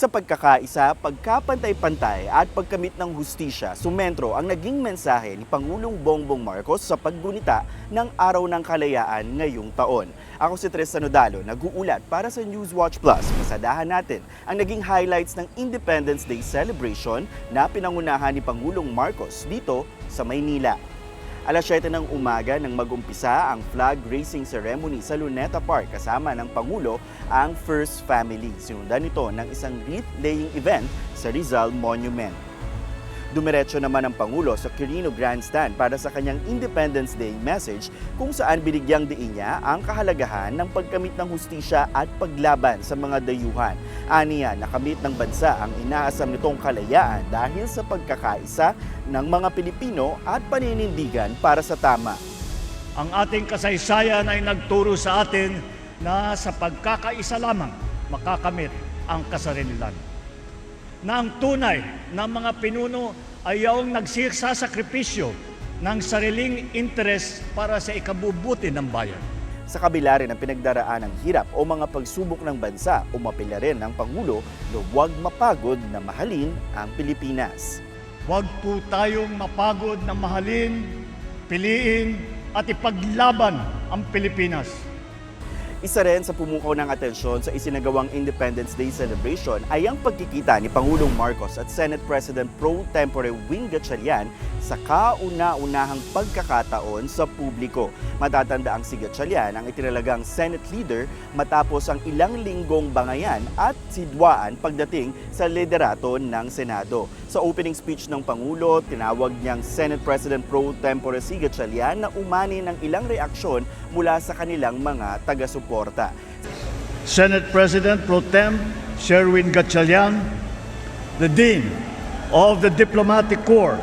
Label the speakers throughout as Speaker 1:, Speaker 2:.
Speaker 1: Sa pagkakaisa, pagkapantay-pantay at pagkamit ng hustisya, sumentro ang naging mensahe ni Pangulong Bongbong Marcos sa paggunita ng Araw ng Kalayaan ngayong taon. Ako si Tristan Odalo, nag-uulat para sa Newswatch Plus. Pasadahan natin ang naging highlights ng Independence Day celebration na pinangunahan ni Pangulong Marcos dito sa Maynila. Alas 7 ng umaga nang mag-umpisa ang flag raising ceremony sa Luneta Park kasama ng Pangulo ang First Family. Sinundan nito ng isang wreath-laying event sa Rizal Monument. Dumiretso naman ang Pangulo sa Quirino Grandstand para sa kanyang Independence Day message kung saan binigyang diin niya ang kahalagahan ng pagkamit ng hustisya at paglaban sa mga dayuhan. Aniya, nakamit ng bansa ang inaasam nitong kalayaan dahil sa pagkakaisa ng mga Pilipino at paninindigan para sa tama.
Speaker 2: Ang ating kasaysayan ay nagturo sa atin na sa pagkakaisa lamang makakamit ang kasarililan. Na ang tunay ng mga pinuno ay yung nagsasakripisyo ng sariling interes para sa ikabubuti ng bayan.
Speaker 1: Sa kabila rin ng pinagdaraan ng hirap o mga pagsubok ng bansa, umapila rin ng Pangulo na huwag mapagod na mahalin ang Pilipinas.
Speaker 2: Huwag po tayong mapagod na mahalin, piliin at ipaglaban ang Pilipinas.
Speaker 1: Isa rin sa pumukaw ng atensyon sa isinagawang Independence Day celebration ay ang pagkikita ni Pangulong Marcos at Senate President Pro Tempore Wing Gatchalian sa kauna-unahang pagkakataon sa publiko. Matatanda ang si Gatchalian ang itinalagang Senate leader matapos ang ilang linggong bangayan at sidwaan pagdating sa liderato ng Senado. Sa opening speech ng Pangulo, tinawag niyang Senate President Pro Tempore si Gatchalian na umani ng ilang reaksyon mula sa kanilang mga taga-suporta.
Speaker 2: Senate President Pro Tem Sherwin Gatchalian, the Dean of the Diplomatic Corps,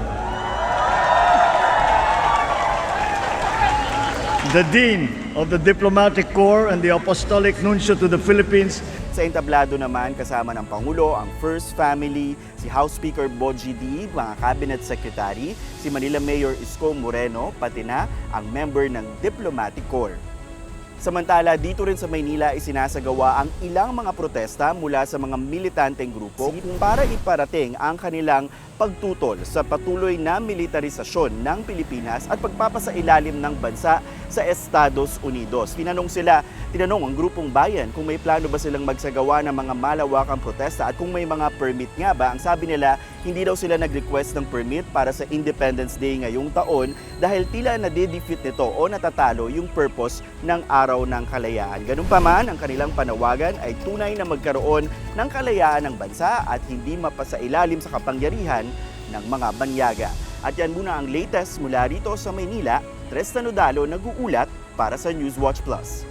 Speaker 2: the Dean of the Diplomatic Corps and the Apostolic Nuncio to the Philippines.
Speaker 1: Sa entablado naman kasama ng Pangulo ang First Family, si House Speaker Bogie D, mga Cabinet Secretary, si Manila Mayor Isko Moreno, pati na ang member ng Diplomatic Corps. Samantala, dito rin sa Maynila isinasagawa ang ilang mga protesta mula sa mga militanteng grupo para iparating ang kanilang pagtutol sa patuloy na militarisasyon ng Pilipinas at pagpapasailalim ng bansa sa Estados Unidos. Tinanong ang grupong bayan kung may plano ba silang magsagawa ng mga malawakang protesta at kung may mga permit nga ba. Ang sabi nila, hindi daw sila nag-request ng permit para sa Independence Day ngayong taon dahil tila nade-defeat nito o natatalo yung purpose ng Araw ng Kalayaan. Ganun pa man, ang kanilang panawagan ay tunay na magkaroon ng kalayaan ng bansa at hindi mapasailalim sa kapangyarihan ng mga banyaga. At yan muna ang latest mula rito sa Maynila. Tristan Odalo, nag-uulat para sa Newswatch Plus.